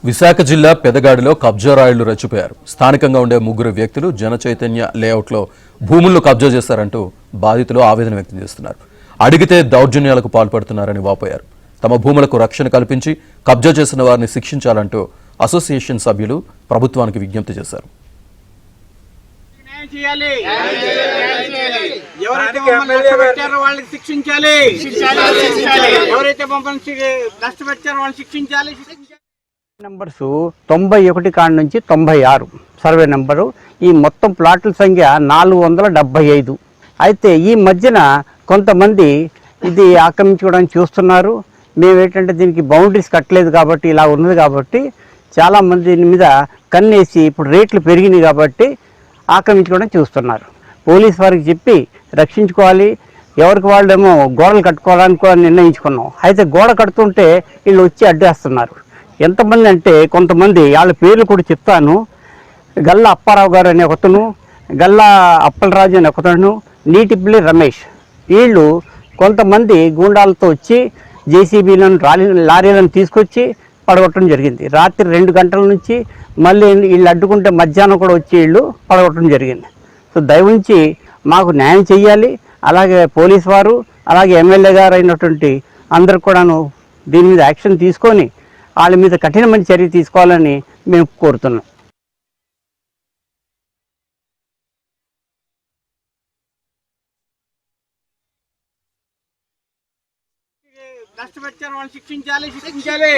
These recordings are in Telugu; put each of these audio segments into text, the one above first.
విశాఖ జిల్లా పెదగాడిలో కబ్జా రాయుళ్లు రెచ్చిపోయారు. స్థానికంగా ఉండే ముగ్గురు వ్యక్తులు జనచైతన్య లేఅవుట్లో భూములను కబ్జా చేశారంటూ బాధితులు ఆవేదన వ్యక్తం చేస్తున్నారు. అడిగితే దౌర్జన్యాలకు పాల్పడుతున్నారని వాపోయారు. తమ భూములకు రక్షణ కల్పించి కబ్జా చేసిన వారిని శిక్షించాలంటూ అసోసియేషన్ సభ్యులు ప్రభుత్వానికి విజ్ఞప్తి చేశారు. నంబర్స్ 91 కాడ నుంచి 96 సర్వే నెంబరు. ఈ మొత్తం ప్లాట్ల సంఖ్య 475. అయితే ఈ మధ్యన కొంతమంది ఇది ఆక్రమించుకోవడానికి చూస్తున్నారు. మేము ఏంటంటే దీనికి బౌండరీస్ కట్టలేదు కాబట్టి ఇలా ఉన్నది కాబట్టి చాలామంది దీని మీద కన్నేసి ఇప్పుడు రేట్లు పెరిగినాయి కాబట్టి ఆక్రమించుకోవడానికి చూస్తున్నారు. పోలీస్ వారికి చెప్పి రక్షించుకోవాలి. ఎవరికి వాళ్ళేమో గోడలు కట్టుకోవడానికి కూడా నిర్ణయించుకున్నాం. అయితే గోడ కడుతుంటే వీళ్ళు వచ్చి అడ్డేస్తున్నారు. ఎంతమంది అంటే కొంతమంది వాళ్ళ పేర్లు కూడా చెప్తాను. గల్లా అప్పారావు గారు అనే ఒకతను, గల్లా అప్పలరాజు అనే ఒకతను, నీటిపిల్లి రమేష్, వీళ్ళు కొంతమంది గూండాలతో వచ్చి జేసీబీలను లారీలను తీసుకొచ్చి పడగొట్టడం జరిగింది. రాత్రి 2 గంటల నుంచి మళ్ళీ వీళ్ళు అడ్డుకుంటే మధ్యాహ్నం కూడా వచ్చి వీళ్ళు పడగొట్టడం జరిగింది. సో దయవుంచి మాకు న్యాయం చేయాలి. అలాగే పోలీస్ వారు అలాగే ఎమ్మెల్యే గారు అయినటువంటి అందరూ కూడాను దీని మీద యాక్షన్ తీసుకొని వాళ్ళ మీద కఠినమైన చర్య తీసుకోవాలని మేము కోరుతున్నాం. కష్టపెట్టారు వాళ్ళని శిక్షించాలి, శిక్షించాలి.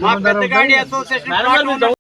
మా పెద్దగాడి అసోసియేషన్